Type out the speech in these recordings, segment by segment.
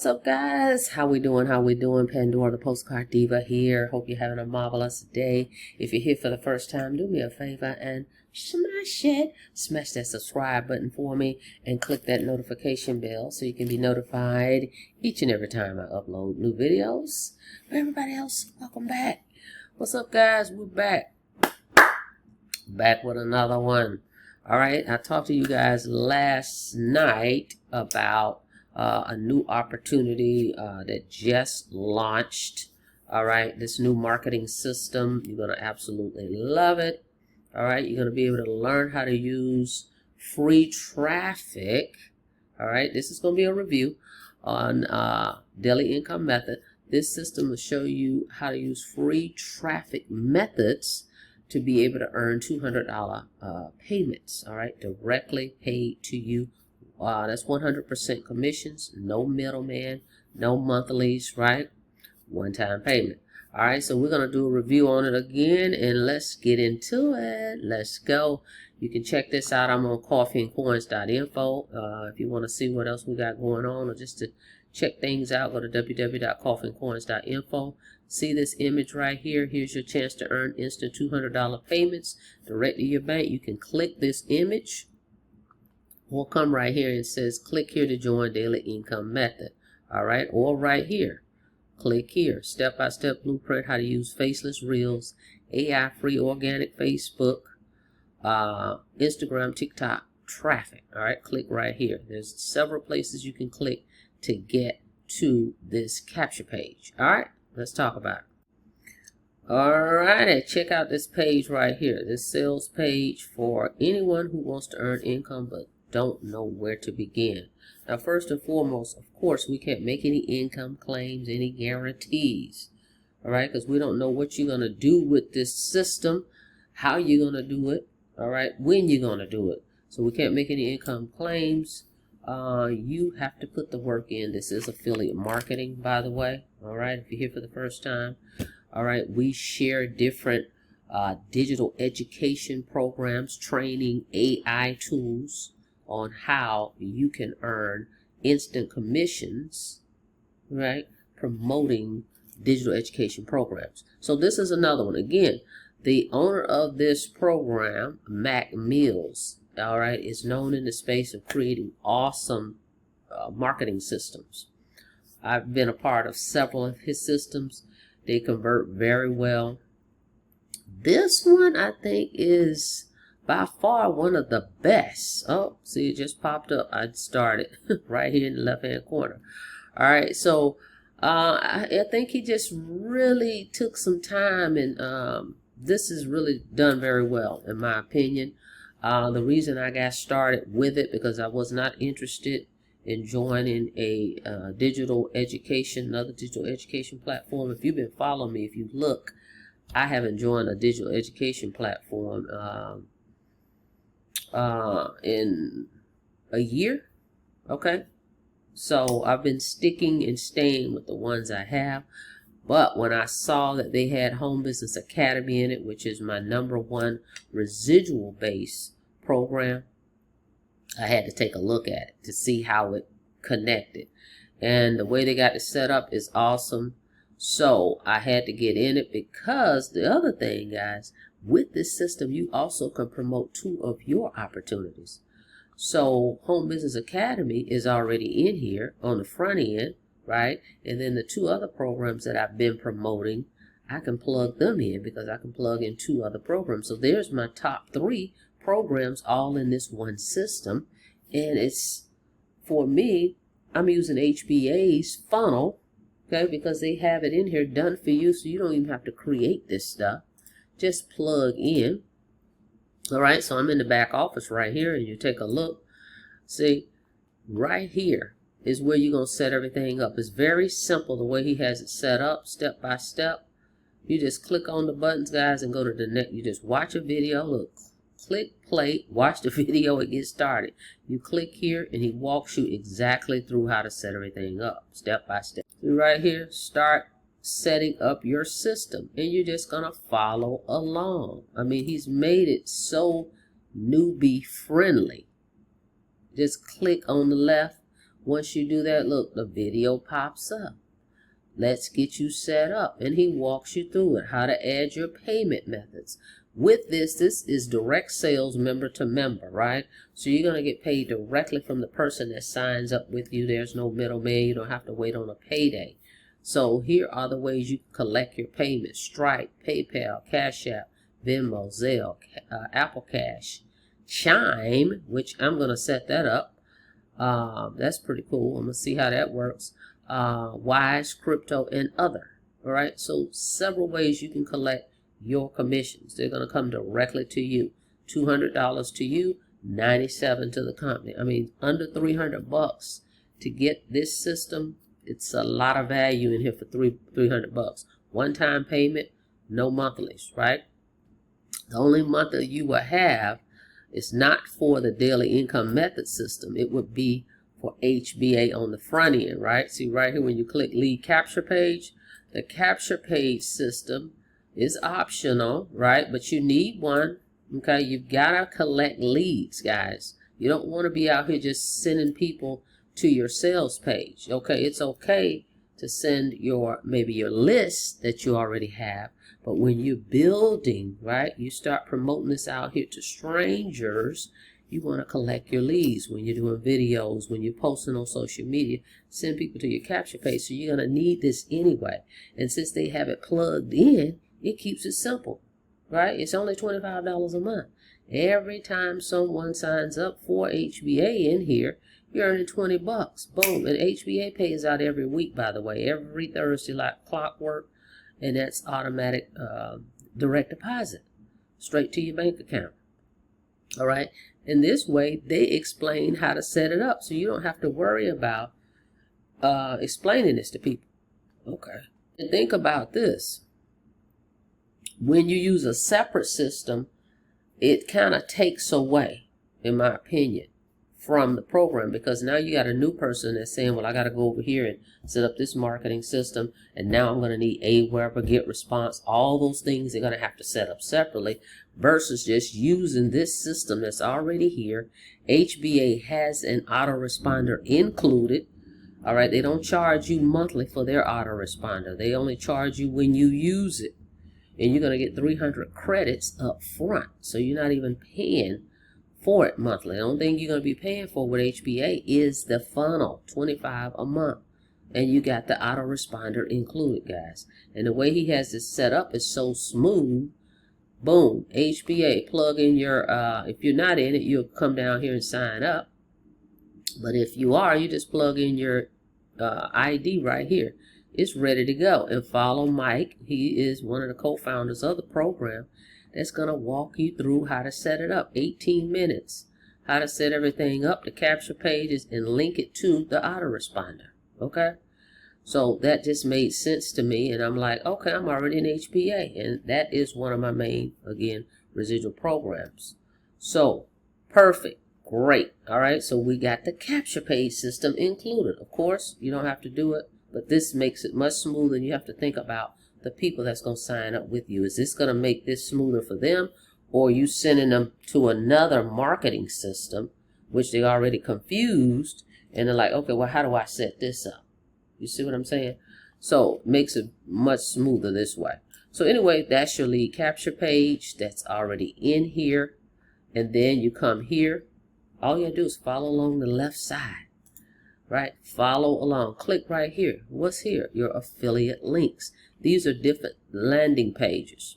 What's up, guys? How we doing? Pandora, the postcard diva here. Hope you're having a marvelous day. If you're here for the first time, do me a favor and smash it. Smash that subscribe button for me and click that notification bell so you can be notified each and every time I upload new videos. For everybody else, welcome back. What's up, guys? We're back. Back with another one. All right, I talked to you guys last night about a new opportunity that just launched. All right, this new marketing system, you're going to absolutely love it. All right, you're going to be able to learn how to use free traffic. All right, this is going to be a review on daily income method. This system will show you how to use free traffic methods to be able to earn $200 payments. All right, directly paid to you. That's 100% commissions, no middleman, no monthlies, right? One-time payment. All right, so we're going to do a review on it again, and let's get into it. Let's go. You can check this out. I'm on coffeeandcoins.info. If you want to see what else we got going on or just to check things out, go to www.coffeeandcoins.info. See this image right here. Here's your chance to earn instant $200 payments direct to your bank. You can click this image. We'll come right here and says click here to join daily income method. All right, or right here, click here, step-by-step blueprint how to use faceless reels, AI free organic Facebook, Instagram, TikTok traffic. All right, click right here. There's several places you can click to get to this capture page. All right, let's talk about it. All right, check out this page right here, this sales page for anyone who wants to earn income but don't know where to begin. Now, first and foremost, of course, we can't make any income claims, any guarantees, all right, because we don't know what you're going to do with this system, how you're going to do it, all right, when you're going to do it. So we can't make any income claims. You have to put the work in. This is affiliate marketing, by the way, all right, if you're here for the first time. All right, we share different digital education programs, training, AI tools on how you can earn instant commissions, right, promoting digital education programs. So this is another one. Again, the owner of this program, Mac Mills, all right, is known in the space of creating awesome marketing systems. I've been a part of several of his systems. They convert very well. This one, I think, is by far one of the best. Oh, see, it just popped up. I started right here in the left-hand corner. All right, so I think he just really took some time, and this is really done very well, in my opinion. The reason I got started with it because I was not interested in joining a another digital education platform. If you've been following me, if you look, I haven't joined a digital education platform in a year. Okay, so I've been sticking and staying with the ones I have. But when I saw that they had Home Business Academy in it, which is my #1 residual based program, I had to take a look at it to see how it connected. And the way they got it set up is awesome. So I had to get in it because the other thing, guys, with this system, you also can promote 2 of your opportunities. So Home Business Academy is already in here on the front end, right? And then the 2 other programs that I've been promoting, I can plug them in because I can plug in 2 other programs. So there's my top 3 programs all in this one system. And it's, for me, I'm using HBA's funnel, okay, because they have it in here done for you, so you don't even have to create this stuff. Just plug in. All right, so I'm in the back office right here, and you take a look. See, right here is where you're going to set everything up. It's very simple the way he has it set up, step by step. You just click on the buttons, guys, and go to the next. You just watch a video. Look, click play, watch the video, and get started. You click here, and he walks you exactly through how to set everything up, step by step. So right here, start setting up your system, and you're just going to follow along. I mean, he's made it so newbie friendly. Just click on the left Once you do that, look, the video pops up. Let's get you set up. And he walks you through it, how to add your payment methods. With this is direct sales member to member, right? So you're going to get paid directly from the person that signs up with you. There's no middleman. You don't have to wait on a payday. So here are the ways you can collect your payments: Stripe, PayPal, Cash App, Venmo, Zelle, Apple Cash, Chime, which I'm going to set that up. That's pretty cool. I'm going to see how that works. Wise, Crypto, and other. All right. So several ways you can collect your commissions. They're going to come directly to you. $200 to you, $97 to the company. I mean, under $300 to get this system. It's a lot of value in here for $300. One-time payment, no monthlies, right? The only month that you will have is not for the daily income method system. It would be for HBA on the front end, right? See right here when you click lead capture page, the capture page system is optional, right? But you need one, okay? You've got to collect leads, guys. You don't want to be out here just sending people to your sales page. Okay, it's okay to send maybe your list that you already have, but when you're building, right, you start promoting this out here to strangers. You want to collect your leads when you're doing videos, when you're posting on social media. Send people to your capture page. So you're going to need this anyway. And since they have it plugged in, it keeps it simple, right? It's only $25 a month. Every time someone signs up for HBA in here, you're earning $20. Boom. And HBA pays out every week, by the way, every Thursday like clockwork. And that's automatic direct deposit straight to your bank account. All right. In this way, they explain how to set it up, so you don't have to worry about explaining this to people. Okay. And think about this. When you use a separate system, it kind of takes away, in my opinion, from the program, because now you got a new person that's saying, well, I got to go over here and set up this marketing system, and now I'm going to need Aweber, get response. All those things they're going to have to set up separately versus just using this system that's already here. HBA has an autoresponder included. All right, they don't charge you monthly for their autoresponder. They only charge you when you use it, and you're going to get 300 credits up front, so you're not even paying for it monthly. The only thing you're going to be paying for with HBA is the funnel, $25 a month. And you got the autoresponder included, guys. And the way he has this set up is so smooth. Boom, HBA, plug in your, if you're not in it, you'll come down here and sign up. But if you are, you just plug in your ID right here. It's ready to go. And follow Mike. He is one of the co-founders of the program. That's going to walk you through how to set it up. 18 minutes. How to set everything up, the capture pages, and link it to the autoresponder. Okay? So that just made sense to me. And I'm like, okay, I'm already in HBA. And that is one of my main, again, residual programs. So, perfect. Great. All right. So we got the capture page system included. Of course, you don't have to do it, but this makes it much smoother. And you have to think about the people that's going to sign up with you. Is this going to make this smoother for them, or are you sending them to another marketing system, which they're already confused, and they're like, okay, well, how do I set this up? You see what I'm saying? So it makes it much smoother this way. So anyway, that's your lead capture page that's already in here. And then you come here. All you have to do is follow along the left side. Right? Follow along. Click right here. What's here? Your affiliate links. These are different landing pages.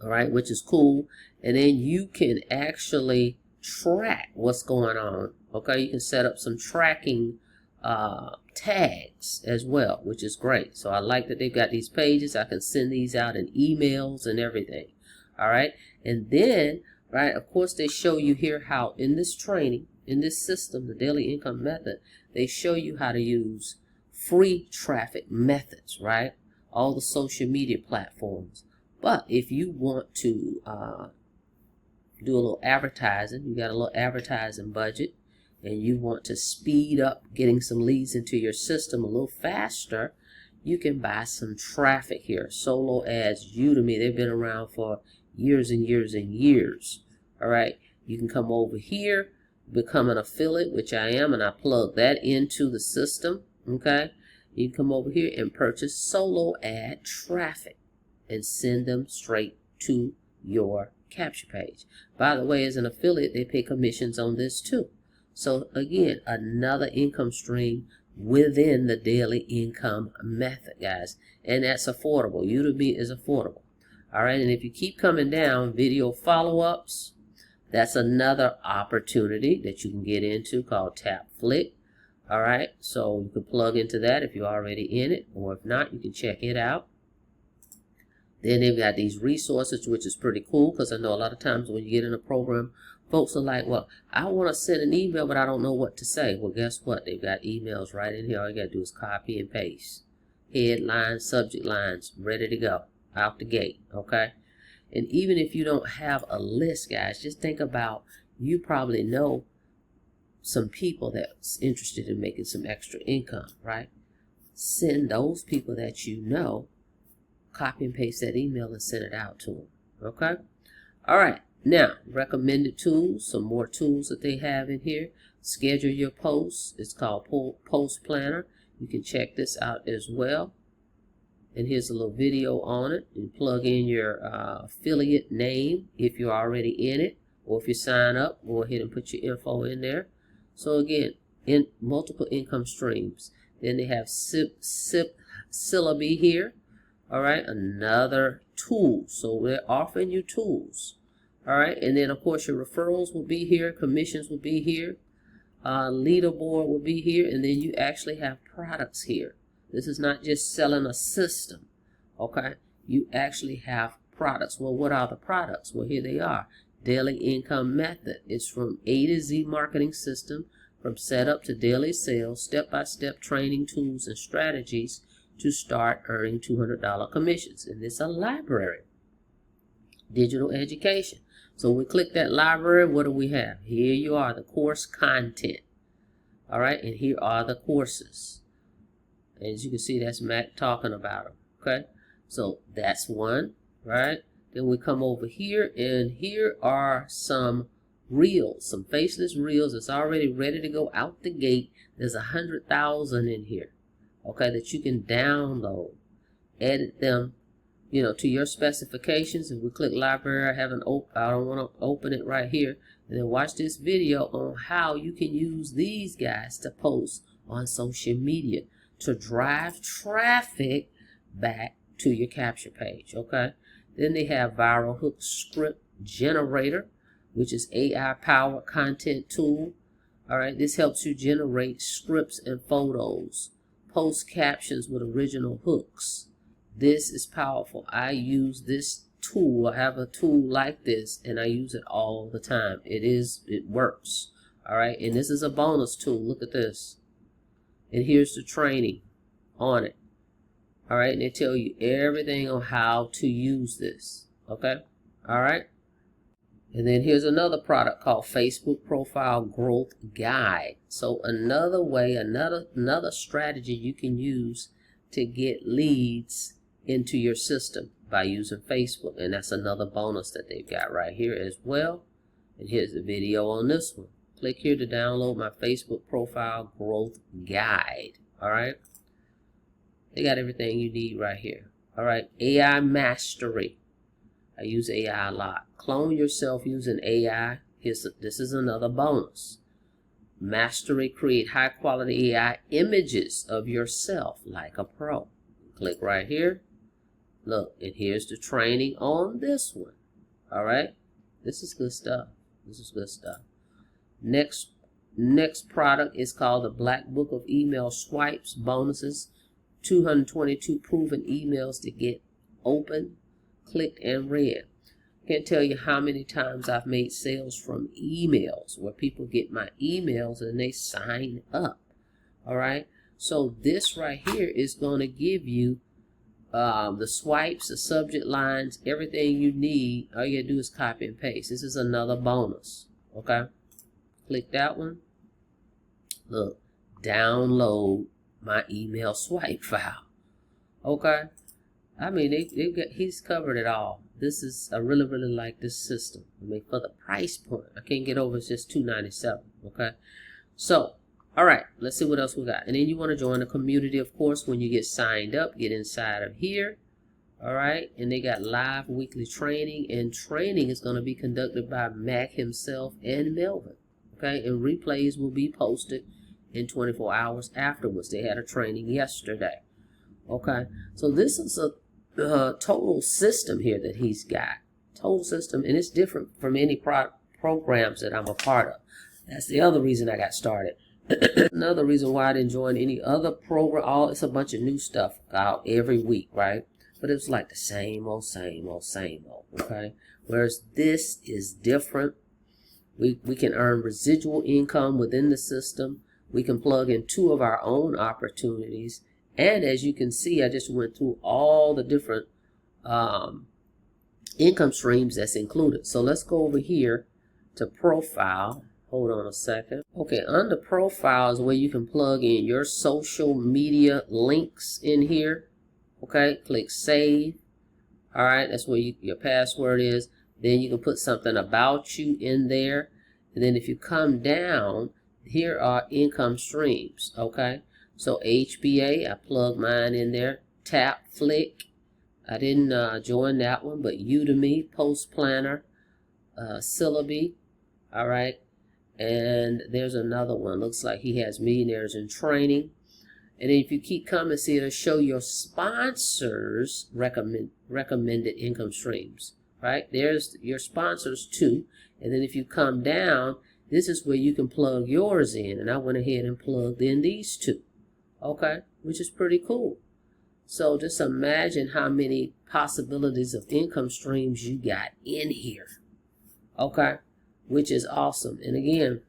All right, which is cool. And then you can actually track what's going on. Okay, you can set up some tracking tags as well, which is great. So I like that they've got these pages. I can send these out in emails and everything. All right, and then, right, of course, they show you here how in this training, in this system, the daily income method, they show you how to use free traffic methods, right? All the social media platforms. But if you want to do a little advertising, you got a little advertising budget, and you want to speed up getting some leads into your system a little faster, you can buy some traffic here. Solo ads, Udemy, they've been around for years and years and years. All right, you can come over here. become an affiliate, which I am, and I plug that into the system. Okay, you can come over here and purchase solo ad traffic and send them straight to your capture page. By the way, as an affiliate, they pay commissions on this too. So again, another income stream within the daily income method, guys. And that's affordable. Udemy is affordable. All right, and if you keep coming down, video follow-ups, that's another opportunity that you can get into called Tap Flick. All right, so you can plug into that if you're already in it, or if not, you can check it out. Then they've got these resources, which is pretty cool, because I know a lot of times when you get in a program, folks are like, well, I want to send an email, but I don't know what to say. Well, guess what? They've got emails right in here. All you got to do is copy and paste. Headlines, subject lines, ready to go, out the gate, okay? And even if you don't have a list, guys, just think about, you probably know some people that's interested in making some extra income, right? Send those people that you know, copy and paste that email and send it out to them, okay? All right, now, recommended tools, some more tools that they have in here. Schedule your posts. It's called Post Planner. You can check this out as well. And here's a little video on it. You plug in your affiliate name if you're already in it, or if you sign up, go ahead and put your info in there. So again, in multiple income streams. Then they have syllabi here. All right, another tool. So they're offering you tools. All right, and then of course your referrals will be here, commissions will be here, leaderboard will be here, and then you actually have products here. This is not just selling a system, okay? You actually have products. Well, what are the products? Well, here they are. Daily income method. It's from A to Z marketing system, from setup to daily sales, step-by-step training tools and strategies to start earning $200 commissions. And it's a library. Digital education. So we click that library. What do we have? Here you are, the course content. All right, and here are the courses. As you can see, that's Mac talking about them. Okay, so that's one, right? Then we come over here, and here are some reels, some faceless reels that's already ready to go out the gate. There's 100,000 in here, okay, that you can download, edit them, you know, to your specifications. If we click library, I don't want to open it right here. And then watch this video on how you can use these guys to post on social media to drive traffic back to your capture page, okay? Then they have Viral Hook Script Generator, which is AI-powered content tool. All right, this helps you generate scripts and photos, post captions with original hooks. This is powerful. I use this tool. I have a tool like this, and I use it all the time. It works. All right, and this is a bonus tool. Look at this. And here's the training on it. All right, and they tell you everything on how to use this. Okay, all right. And then here's another product called Facebook Profile Growth Guide. So another way, another strategy you can use to get leads into your system by using Facebook. And that's another bonus that they've got right here as well. And here's the video on this one. Click here to download my Facebook Profile Growth Guide. All right. They got everything you need right here. All right. AI Mastery. I use AI a lot. Clone yourself using AI. This is another bonus. Mastery. Create high quality AI images of yourself like a pro. Click right here. Look, and here's the training on this one. All right. This is good stuff. This is good stuff. Next product is called the Black Book of Email Swipes Bonuses. 222 proven emails to get open, clicked, and read. Can't tell you how many times I've made sales from emails where people get my emails and they sign up. All right. So this right here is going to give you the swipes, the subject lines, everything you need. All you gotta do is copy and paste. This is another bonus. Okay. Click that one. Look, download my email swipe file. Okay. I mean, he's covered it all. this is, I really, really like this system. I mean, for the price point, I can't get over, it's just $297, okay? So, all right, let's see what else we got. And then you want to join the community, of course, when you get signed up, get inside of here. All right, and they got live weekly training, and training is going to be conducted by Mac himself and Melvin. Okay, and replays will be posted in 24 hours afterwards. They had a training yesterday. Okay, so this is a total system here that he's got. Total system, and it's different from any programs that I'm a part of. That's the other reason I got started. Another reason why I didn't join any other program. It's a bunch of new stuff out every week, right? But it was like the same old, okay? Whereas this is different. We can earn residual income within the system. We can plug in 2 of our own opportunities. And as you can see, I just went through all the different income streams that's included. So let's go over here to profile. Hold on a second. Okay, under profile is where you can plug in your social media links in here. Okay, click save. All right, that's where your password is. Then you can put something about you in there. And then if you come down, here are income streams. Okay, so HBA, I plug mine in there. Tap Flick, I didn't join that one, but Udemy, Post Planner, Syllabi. All right, and there's another one. Looks like he has Millionaires in Training. And then if you keep coming, see, it'll show your sponsors recommended income streams, right? There's your sponsors too. And then if you come down, this is where you can plug yours in. And I went ahead and plugged in these 2, okay? Which is pretty cool. So just imagine how many possibilities of income streams you got in here, okay? Which is awesome. And again,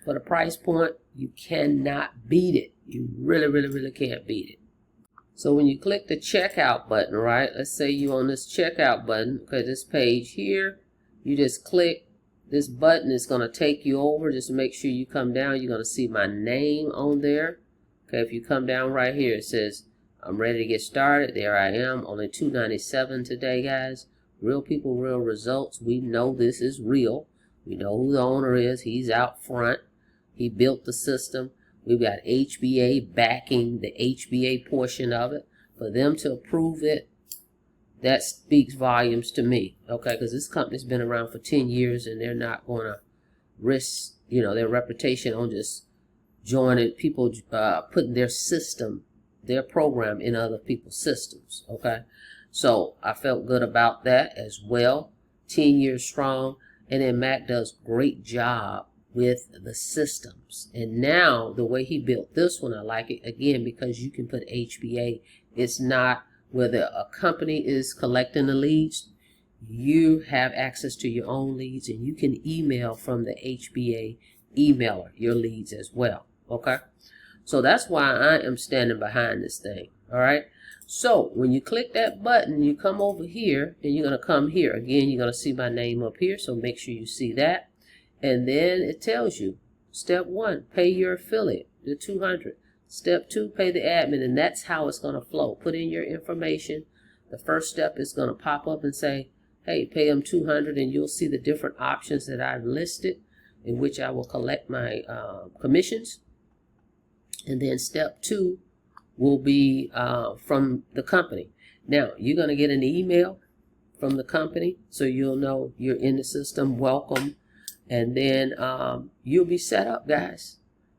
for the price point, you cannot beat it. You really, really, really can't beat it. So when you click the checkout button, right? Let's say you on this checkout button, okay, this page here, you just click this button. It's going to take you over. Just make sure you come down. You're going to see my name on there. Okay, if you come down right here, it says, I'm ready to get started. There I am. Only $297 today, guys. Real people, real results. We know this is real. We know who the owner is. He's out front. He built the system. We've got HBA backing the HBA portion of it. For them to approve it, that speaks volumes to me. Okay, because this company's been around for 10 years and they're not going to risk, their reputation on just joining people, putting their system, their program in other people's systems. Okay, so I felt good about that as well. 10 years strong. And then Mac does great job with the systems. And now the way he built this one, I like it again because you can put HBA. It's not whether a company is collecting the leads. You have access to your own leads, and you can email from the HBA emailer your leads as well. Okay, so that's why I am standing behind this thing. All right, so when you click that button, you come over here and you're going to come here again. You're going to see my name up here, so make sure you see that. And then it tells you, step 1, pay your affiliate, the $200. Step 2, pay the admin, and that's how it's going to flow. Put in your information. The first step is going to pop up and say, hey, pay them $200, and you'll see the different options that I've listed in which I will collect my commissions. And then step 2 will be from the company. Now, you're going to get an email from the company, so you'll know you're in the system. Welcome. And then you'll be set up, guys.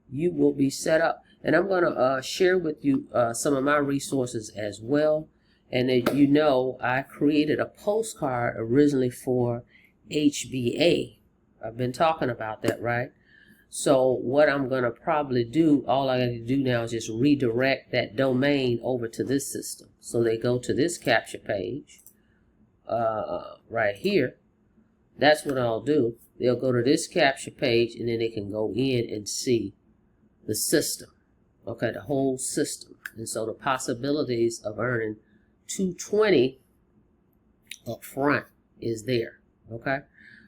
You will be set up. And I'm going to share with you some of my resources as well. And as you know, I created a postcard originally for HBA. I've been talking about that, right? So what I'm going to probably do, all I got to do now is just redirect that domain over to this system. So they go to this capture page right here. That's what I'll do. They'll go to this capture page, and then they can go in and see the system. Okay, the whole system. And so the possibilities of earning $220 up front is there. Okay.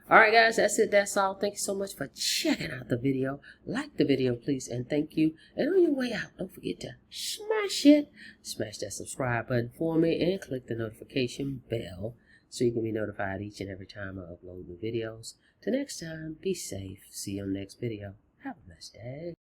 All right, guys, that's it. That's all. Thank you so much for checking out the video. Like the video, please, and thank you. And on your way out, don't forget to smash it. Smash that subscribe button for me and click the notification bell so you can be notified each and every time I upload new videos. Till next time, be safe. See you on the next video. Have a blessed day.